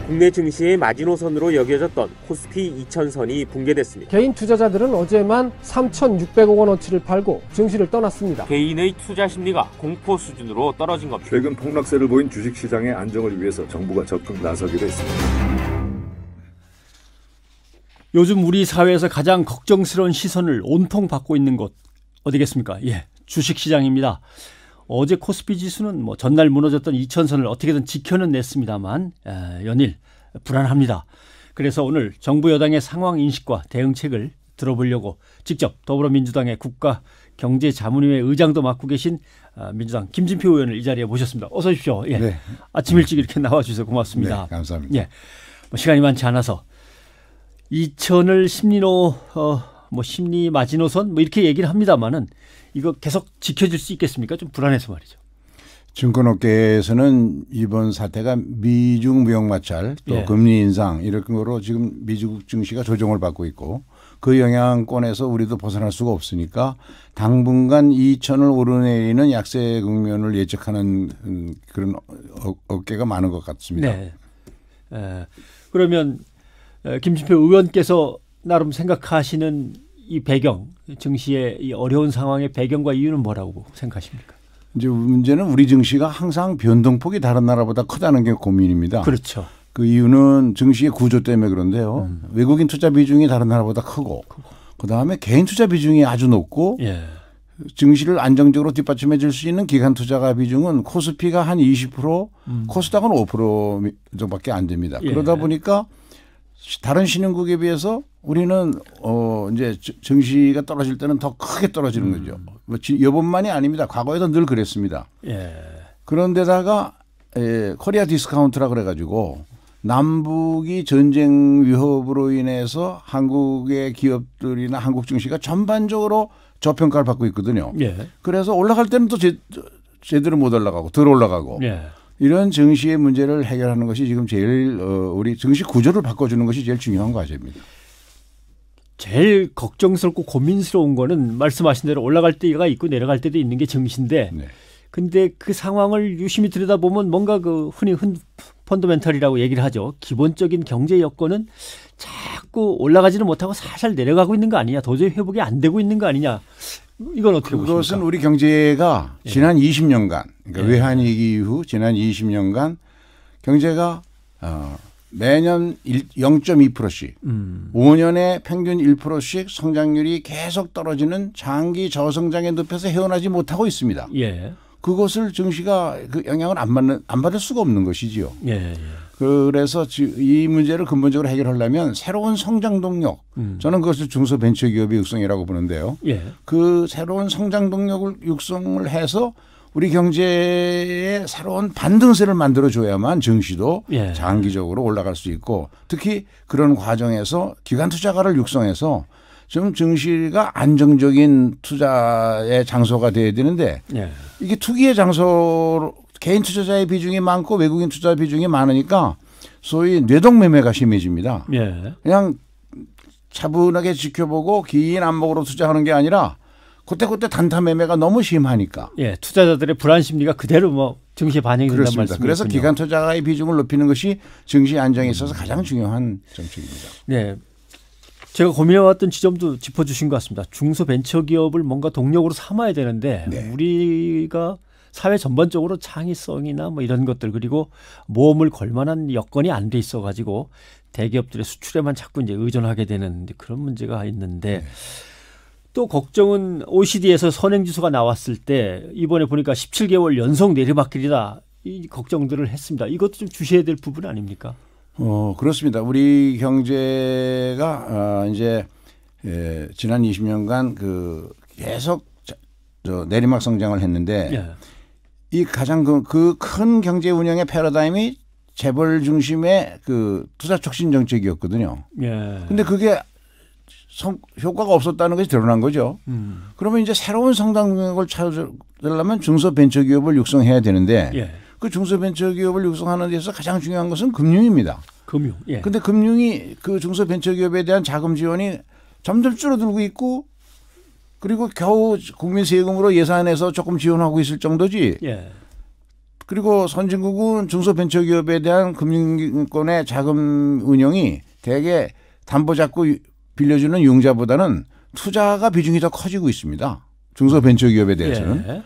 국내 증시의 마지노선으로 여겨졌던 코스피 2000선이 붕괴됐습니다. 개인 투자자들은 어제만 3,600억 원어치를 팔고 증시를 떠났습니다. 개인의 투자 심리가 공포 수준으로 떨어진 겁니다. 최근 폭락세를 보인 주식시장의 안정을 위해서 정부가 적극 나서기로 했습니다. 요즘 우리 사회에서 가장 걱정스러운 시선을 온통 받고 있는 곳 어디겠습니까? 예, 주식시장입니다. 어제 코스피 지수는 전날 무너졌던 2000선을 어떻게든 지켜는 냈습니다만 연일 불안합니다. 그래서 오늘 정부 여당의 상황 인식과 대응책을 들어보려고 직접 더불어민주당의 국가경제자문위의 의장도 맡고 계신 민주당 김진표 의원을 이 자리에 모셨습니다. 어서 오십시오. 예. 네. 아침 일찍 이렇게 나와주셔서 고맙습니다. 네, 감사합니다. 예. 시간이 많지 않아서 2000을 심리 마지노선 이렇게 얘기를 합니다만은 이거 계속 지켜질 수 있겠습니까? 좀 불안해서 말이죠. 증권업계에서는 이번 사태가 미중 무역 마찰 또 금리 인상 이런 거로 지금 미국 증시가 조정을 받고 있고 그 영향권에서 우리도 벗어날 수가 없으니까 당분간 2000을 오르내리는 약세 국면을 예측하는 그런 업계가 많은 것 같습니다. 네. 그러면 김진표 의원께서 나름 생각하시는 이 배경, 증시의 이 어려운 상황의 배경과 이유는 뭐라고 생각하십니까? 이제 문제는 우리 증시가 항상 변동폭이 다른 나라보다 크다는 게 고민입니다. 그렇죠. 그 이유는 증시의 구조 때문에 그런데요. 외국인 투자 비중이 다른 나라보다 크고 그다음에 개인 투자 비중이 아주 높고 증시를 안정적으로 뒷받침해 줄 수 있는 기관 투자가 비중은 코스피가 한 20%, 코스닥은 5% 정도밖에 안 됩니다. 그러다 보니까 다른 신흥국에 비해서 우리는 이제 증시가 떨어질 때는 더 크게 떨어지는 거죠. 이번만이 아닙니다. 과거에도 늘 그랬습니다. 그런데다가 코리아 디스카운트라 그래가지고 남북이 전쟁 위협으로 인해서 한국의 기업들이나 한국 증시가 전반적으로 저평가를 받고 있거든요. 그래서 올라갈 때는 또 제대로 못 올라가고 덜 올라가고 이런 증시의 문제를 해결하는 것이 지금 제일 우리 증시 구조를 바꿔주는 것이 제일 중요한 과제입니다. 제일 걱정스럽고 고민스러운 거는 말씀하신 대로 올라갈 때가 있고 내려갈 때도 있는 게 증시인데 근데 그 상황을 유심히 들여다보면 뭔가 그 흔히 펀더멘털이라고 얘기를 하죠. 기본적인 경제 여건은 자꾸 올라가지는 못하고 살살 내려가고 있는 거 아니냐. 도저히 회복이 안 되고 있는 거 아니냐. 이건 어떻게 보십니까? 그것은 우리 경제가 지난 20년간 그러니까 외환위기 이후 지난 20년간 경제가 매년 0.2%씩 5년에 평균 1%씩 성장률이 계속 떨어지는 장기 저성장의 늪에서 헤어나지 못하고 있습니다. 그것을 증시가 그 영향을 안 받을 수가 없는 것이지요. 그래서 이 문제를 근본적으로 해결하려면 새로운 성장 동력, 저는 그것을 중소벤처기업의 육성이라고 보는데요. 그 새로운 성장 동력을 육성을 해서 우리 경제에 새로운 반등세를 만들어줘야만 증시도 장기적으로 올라갈 수 있고 특히 그런 과정에서 기관 투자가를 육성해서 좀 증시가 안정적인 투자의 장소가 돼야 되는데 이게 투기의 장소로 개인 투자자의 비중이 많고 외국인 투자 비중이 많으니까 소위 뇌동매매가 심해집니다. 그냥 차분하게 지켜보고 긴 안목으로 투자하는 게 아니라 그때 단타 매매가 너무 심하니까. 투자자들의 불안 심리가 그대로 증시에 반영이 된다는 말씀이군요. 그래서 기관 투자가의 비중을 높이는 것이 증시 안정에 있어서 가장 중요한 정책입니다. 제가 고민해왔던 지점도 짚어주신 것 같습니다. 중소벤처기업을 뭔가 동력으로 삼아야 되는데 우리가 사회 전반적으로 창의성이나 이런 것들 그리고 모험을 걸 만한 여건이 안 돼 있어가지고 대기업들의 수출에만 자꾸 이제 의존하게 되는 그런 문제가 있는데 또 걱정은 OECD에서 선행지수가 나왔을 때 이번에 보니까 17개월 연속 내리막길이다 이 걱정들을 했습니다. 이것도 좀 주셔야 될 부분 아닙니까? 그렇습니다. 우리 경제가 이제 지난 20년간 계속 내리막 성장을 했는데 이 가장 그 큰 경제 운영의 패러다임이 재벌 중심의 그 투자 촉진 정책이었거든요. 근데 그게 효과가 없었다는 것이 드러난 거죠. 그러면 이제 새로운 성장력을 찾으려면 중소벤처기업을 육성해야 되는데 그 중소벤처기업을 육성하는 데서 가장 중요한 것은 금융입니다. 근데 금융이 그 중소벤처기업에 대한 자금 지원이 점점 줄어들고 있고 그리고 겨우 국민 세금으로 예산에서 조금 지원하고 있을 정도지 그리고 선진국은 중소벤처기업에 대한 금융권의 자금 운영이 대개 담보 잡고 빌려주는 융자보다는 투자가 비중이 더 커지고 있습니다. 중소벤처기업에 대해서는. 예.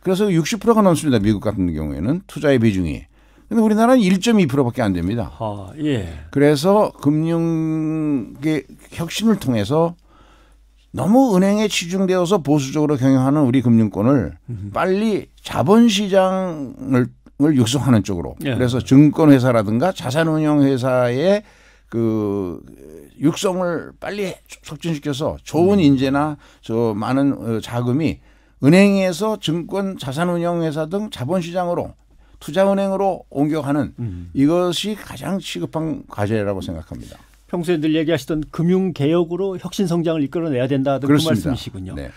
그래서 60%가 넘습니다. 미국 같은 경우에는 투자의 비중이. 근데 우리나라는 1.2%밖에 안 됩니다. 아, 예. 그래서 금융계 혁신을 통해서 너무 은행에 치중되어서 보수적으로 경영하는 우리 금융권을 빨리 자본시장을 육성하는 쪽으로. 예. 그래서 증권회사라든가 자산운용회사의 그 육성을 빨리 촉진시켜서 좋은 인재나 저 많은 자금이 은행에서 증권 자산운용회사 등 자본시장으로 투자은행으로 옮겨가는 이것이 가장 시급한 과제라고 생각합니다. 평소에 늘 얘기하시던 금융개혁으로 혁신성장을 이끌어내야 된다. 그 그렇습니다. 말씀이시군요. 네.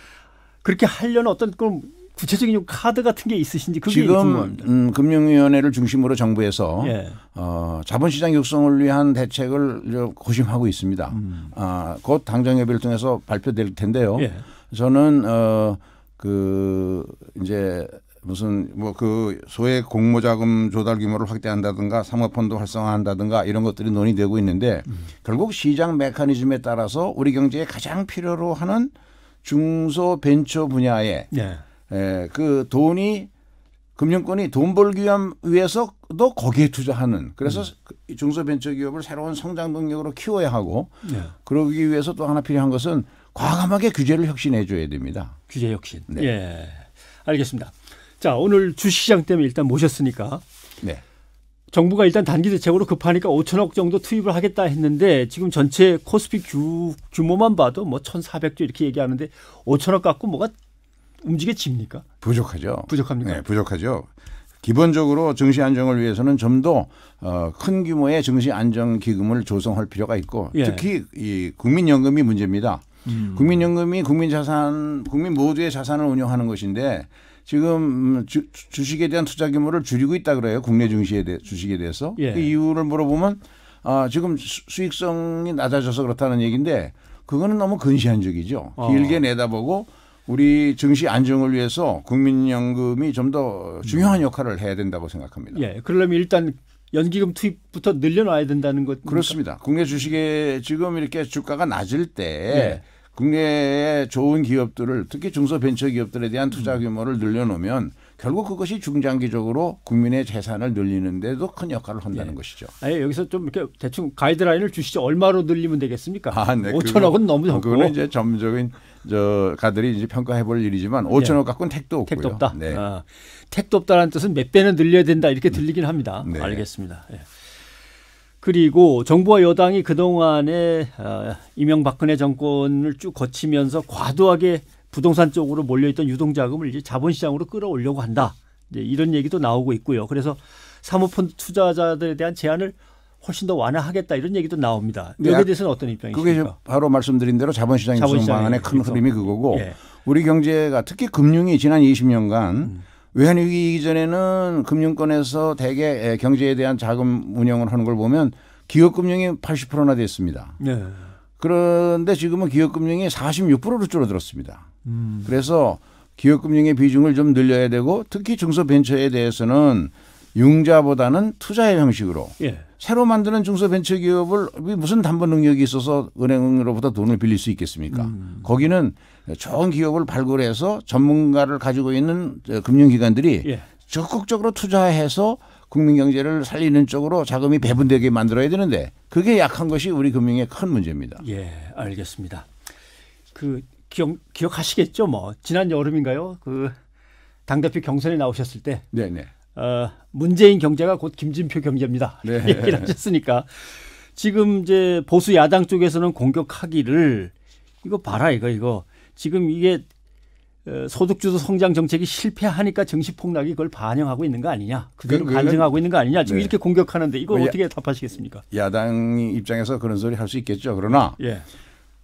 그렇게 하려는 어떤 그럼 구체적인 카드 같은 게 있으신지 그게 지금 궁금합니다. 금융위원회를 중심으로 정부에서 예. 자본시장 육성을 위한 대책을 고심하고 있습니다. 곧 당정협의를 통해서 발표될 텐데요. 예. 저는 그 이제 무슨 뭐 그 소액 공모자금 조달 규모를 확대한다든가 사모펀드 활성화한다든가 이런 것들이 논의되고 있는데 결국 시장 메커니즘에 따라서 우리 경제에 가장 필요로 하는 중소벤처 분야에 예. 그 돈이 금융권이 돈 벌기 위해서도 거기에 투자하는 그래서 중소벤처기업을 새로운 성장 동력으로 키워야 하고 예. 그러기 위해서 또 하나 필요한 것은 과감하게 규제를 혁신해 줘야 됩니다. 규제 혁신. 네. 예. 알겠습니다. 자, 오늘 주식시장 때문에 일단 모셨으니까 네. 정부가 일단 단기 대책으로 급하니까 5천억 정도 투입을 하겠다 했는데 지금 전체 코스피 규모만 봐도 뭐 1,400조 이렇게 얘기하는데 5천억 갖고 뭐가 움직여집니까? 부족하죠. 부족합니까? 네, 부족하죠. 기본적으로 증시 안정을 위해서는 좀 더 큰 규모의 증시 안정 기금을 조성할 필요가 있고 예. 특히 이 국민연금이 문제입니다. 국민연금이 국민 모두의 자산을 운영하는 것인데 지금 주식에 대한 투자 규모를 줄이고 있다 그래요. 국내 주식에 대해서. 예. 그 이유를 물어보면 지금 수익성이 낮아져서 그렇다는 얘기인데 그거는 너무 근시안적이죠. 길게 내다보고 우리 증시 안정을 위해서 국민연금이 좀 더 중요한 역할을 해야 된다고 생각합니다. 예. 그러려면 일단 연기금 투입부터 늘려놔야 된다는 것. 그렇습니다. 국내 주식에 지금 이렇게 주가가 낮을 때 예. 국내의 좋은 기업들을 특히 중소벤처기업들에 대한 투자 규모를 늘려놓으면 결국 그것이 중장기적으로 국민의 재산을 늘리는 데도 큰 역할을 한다는 예. 것이죠. 아예 여기서 좀 이렇게 대충 가이드라인을 주시죠. 얼마로 늘리면 되겠습니까? 네. 5천억은 너무 적고. 그거는 이제 전문적인 가들이 이제 평가해 볼 일이지만 5천억 갖고는 택도 없고요. 택도 없다. 네. 택도 없다는 뜻은 몇 배는 늘려야 된다 이렇게 들리긴 합니다. 네. 알겠습니다. 예. 그리고 정부와 여당이 그동안에 이명박근혜 정권을 쭉 거치면서 과도하게 부동산 쪽으로 몰려있던 유동자금을 이제 자본시장으로 끌어오려고 한다. 이제 이런 얘기도 나오고 있고요. 그래서 사모펀드 투자자들에 대한 제한을 훨씬 더 완화하겠다 이런 얘기도 나옵니다. 네, 여기에 대해서는 어떤 입장이십니까? 그게 바로 말씀드린 대로 자본시장 육성 방안의 큰 흐름이 그거고 예. 우리 경제가 특히 금융이 지난 20년간 외환위기 이전에는 금융권에서 대개 경제에 대한 자금 운영을 하는 걸 보면 기업금융이 80%나 됐습니다. 예. 그런데 지금은 기업금융이 46%로 줄어들었습니다. 그래서 기업금융의 비중을 좀 늘려야 되고 특히 중소벤처에 대해서는 융자보다는 투자의 형식으로 예. 새로 만드는 중소벤처기업을 무슨 담보 능력이 있어서 은행으로부터 돈을 빌릴 수 있겠습니까? 거기는 좋은 기업을 발굴해서 전문가를 가지고 있는 금융기관들이 예. 적극적으로 투자해서 국민 경제를 살리는 쪽으로 자금이 배분되게 만들어야 되는데 그게 약한 것이 우리 금융의 큰 문제입니다. 예, 알겠습니다. 그 기억하시겠죠? 뭐 지난 여름인가요? 그 당대표 경선에 나오셨을 때 네네. 문재인 경제가 곧 김진표 경제입니다. 네. 얘기를 하셨으니까 지금 이제 보수 야당 쪽에서는 공격하기를 이거 봐라 이거 지금 이게 소득주도 성장 정책이 실패하니까 증시 폭락이 그걸 반영하고 있는 거 아니냐? 그대로 반증하고 있는 거 아니냐? 지금 네. 이렇게 공격하는데 이거 어떻게 답하시겠습니까? 야당 입장에서 그런 소리 할 수 있겠죠. 그러나 예.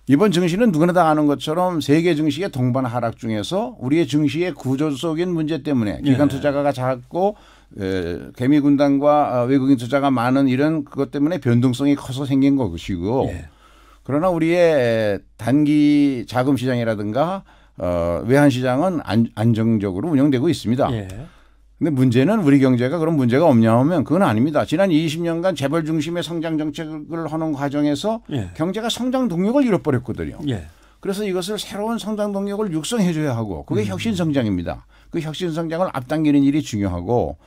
이번 증시는 누구나 다 아는 것처럼 세계 증시의 동반 하락 중에서 우리의 증시의 구조적인 문제 때문에 기관 투자가가 작고 개미 군단과 외국인 투자가 많은 이런 그것 때문에 변동성이 커서 생긴 것이고 예. 그러나 우리의 단기 자금 시장이라든가 외환 시장은 안정적으로 운영되고 있습니다. 예. 근데 문제는 우리 경제가 그런 문제가 없냐 하면 그건 아닙니다. 지난 20년간 재벌 중심의 성장 정책을 하는 과정에서 예. 경제가 성장 동력을 잃어버렸거든요. 예. 그래서 이것을 새로운 성장 동력을 육성해 줘야 하고 그게 혁신 성장입니다. 그 혁신 성장을 앞당기는 일이 중요하고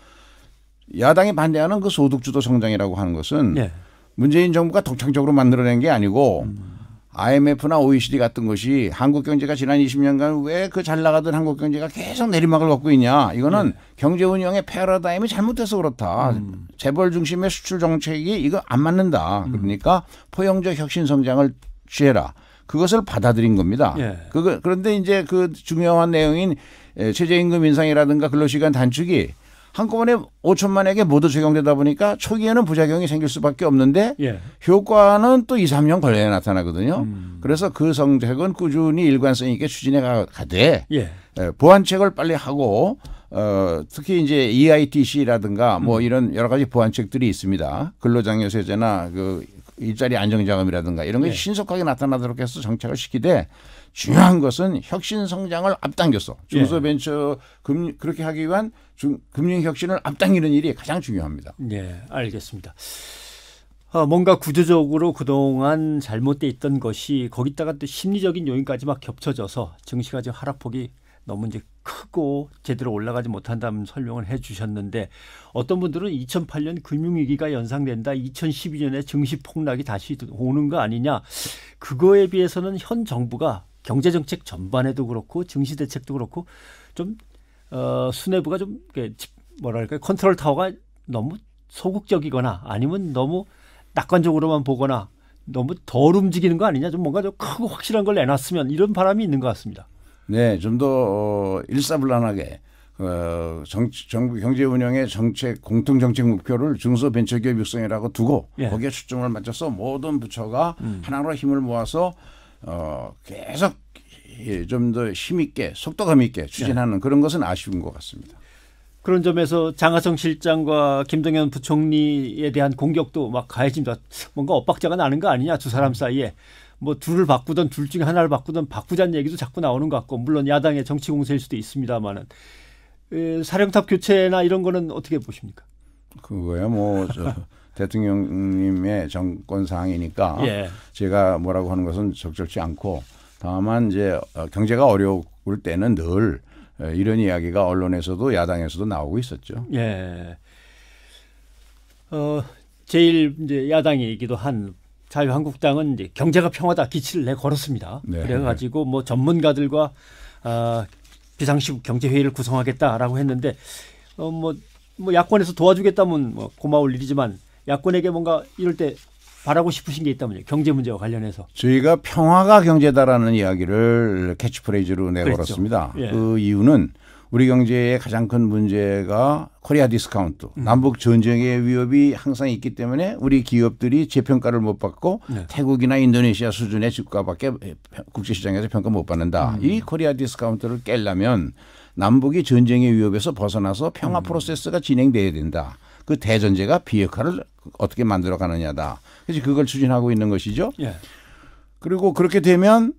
야당이 반대하는 그 소득주도 성장이라고 하는 것은 예. 문재인 정부가 독창적으로 만들어낸 게 아니고 IMF나 OECD 같은 것이 한국 경제가 지난 20년간 왜 그 잘 나가던 한국 경제가 계속 내리막을 걷고 있냐. 이거는 경제 운영의 패러다임이 잘못돼서 그렇다. 재벌 중심의 수출 정책이 이거 안 맞는다. 그러니까 포용적 혁신 성장을 취해라. 그것을 받아들인 겁니다. 예. 그런데 이제 그 중요한 내용인 최저임금 인상이라든가 근로시간 단축이 한꺼번에 5천만에게 모두 적용되다 보니까 초기에는 부작용이 생길 수밖에 없는데 예. 효과는 또 2, 3년 걸려야 나타나거든요. 그래서 그 정책은 꾸준히 일관성 있게 추진해 가되 예. 보완책을 빨리 하고 특히 이제 EITC라든가 뭐 이런 여러 가지 보완책들이 있습니다. 근로장려세제나 그 일자리 안정자금이라든가 이런 것이 신속하게 나타나도록 해서 정책을 시키되 중요한 것은 혁신 성장을 앞당겨서 중소벤처 그렇게 하기 위한 금융 혁신을 앞당기는 일이 가장 중요합니다. 네, 알겠습니다. 뭔가 구조적으로 그동안 잘못돼 있던 것이 거기다가 또 심리적인 요인까지 막 겹쳐져서 증시가 지금 하락폭이 너무 이제 크고 제대로 올라가지 못한다는 설명을 해 주셨는데 어떤 분들은 2008년 금융위기가 연상된다. 2012년에 증시 폭락이 다시 오는 거 아니냐. 그거에 비해서는 현 정부가 경제정책 전반에도 그렇고 증시 대책도 그렇고 좀 수뇌부가 좀 뭐랄까 컨트롤 타워가 너무 소극적이거나 아니면 너무 낙관적으로만 보거나 너무 덜 움직이는 거 아니냐. 좀 뭔가 좀 크고 확실한 걸 내놨으면 이런 바람이 있는 것 같습니다. 네, 좀 더 일사불란하게 정부 경제 운영의 정책 공통 정책 목표를 중소벤처기업 육성이라고 두고 거기에 초점을 맞춰서 모든 부처가 하나로 힘을 모아서 계속 좀 더 힘있게 속도감 있게 추진하는 그런 것은 아쉬운 것 같습니다. 그런 점에서 장하성 실장과 김동연 부총리에 대한 공격도 막 가해집니다. 뭔가 엇박자가 나는 거 아니냐 두 사람 사이에. 뭐 둘을 바꾸든 둘 중에 하나를 바꾸든 바꾸자는 얘기도 자꾸 나오는 것 같고 물론 야당의 정치 공세일 수도 있습니다만은 사령탑 교체나 이런 거는 어떻게 보십니까? 그거야 뭐 대통령님의 정권 사항이니까 제가 뭐라고 하는 것은 적절치 않고 다만 이제 경제가 어려울 때는 늘 이런 이야기가 언론에서도 야당에서도 나오고 있었죠. 예. 제일 이제 야당이기도 한 자유한국당은 이제 경제가 평화다 기치를 내걸었습니다. 네. 그래가지고 뭐 전문가들과 비상시국 경제회의를 구성하겠다라고 했는데 뭐 야권에서 도와주겠다면 뭐 고마울 일이지만 야권에게 뭔가 이럴 때 바라고 싶으신 게 있다면요. 경제 문제와 관련해서. 저희가 평화가 경제다라는 이야기를 캐치프레이즈로 내걸었습니다. 그렇죠. 예. 그 이유는 우리 경제의 가장 큰 문제가 코리아 디스카운트, 남북 전쟁의 위협이 항상 있기 때문에 우리 기업들이 재평가를 못 받고 태국이나 인도네시아 수준의 주가밖에 국제시장에서 평가 못 받는다. 이 코리아 디스카운트를 깨려면 남북이 전쟁의 위협에서 벗어나서 평화 프로세스가 진행돼야 된다. 그 대전제가 비핵화를 어떻게 만들어가느냐다. 그래서 그걸 추진하고 있는 것이죠. 예. 그리고 그렇게 되면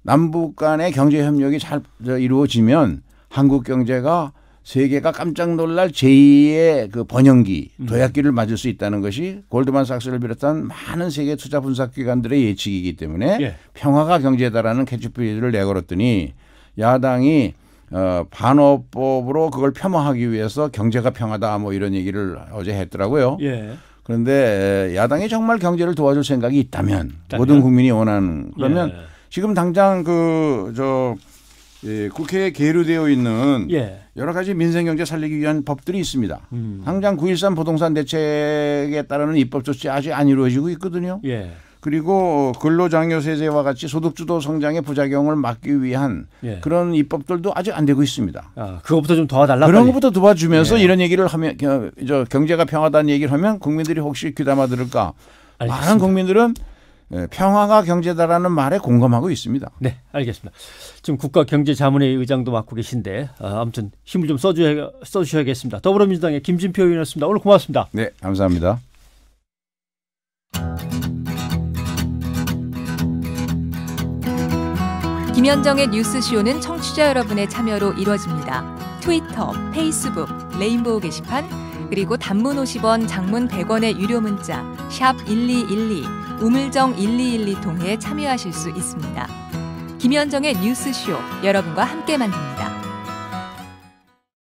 남북 간의 경제 협력이 잘 이루어지면 한국 경제가 세계가 깜짝 놀랄 제2의 그 번영기, 도약기를 맞을 수 있다는 것이 골드만삭스를 비롯한 많은 세계 투자 분석 기관들의 예측이기 때문에 평화가 경제다라는 캐치프레이즈를 내걸었더니 야당이 반어법으로 그걸 폄하하기 위해서 경제가 평화다 뭐 이런 얘기를 어제 했더라고요. 그런데 야당이 정말 경제를 도와줄 생각이 있다면 모든 국민이 원하는 그러면 지금 당장 국회에 계류되어 있는 여러 가지 민생경제 살리기 위한 법들이 있습니다. 당장 9.13 부동산 대책에 따르는 입법 조치 아직 안 이루어지고 있거든요. 그리고 근로장려세제와 같이 소득주도 성장의 부작용을 막기 위한 그런 입법들도 아직 안 되고 있습니다. 그것부터 좀 도와달라. 그런 것부터 도와주면서 이런 얘기를 하면 경제가 평화다는 얘기를 하면 국민들이 혹시 귀담아 들을까. 알겠습니다. 많은 국민들은 평화가 경제다라는 말에 공감하고 있습니다. 네, 알겠습니다. 지금 국가경제자문회의 의장도 맡고 계신데 아무튼 힘을 좀 써주셔야겠습니다. 더불어민주당의 김진표 의원이었습니다. 오늘 고맙습니다. 네, 감사합니다. 김현정의 뉴스쇼는 청취자 여러분의 참여로 이루어집니다. 트위터, 페이스북, 레인보우 게시판, 그리고 단문 50원, 장문 100원의 유료 문자 샵 1212, 우물정 1212 통해 참여하실 수 있습니다. 김현정의 뉴스쇼, 여러분과 함께 만듭니다.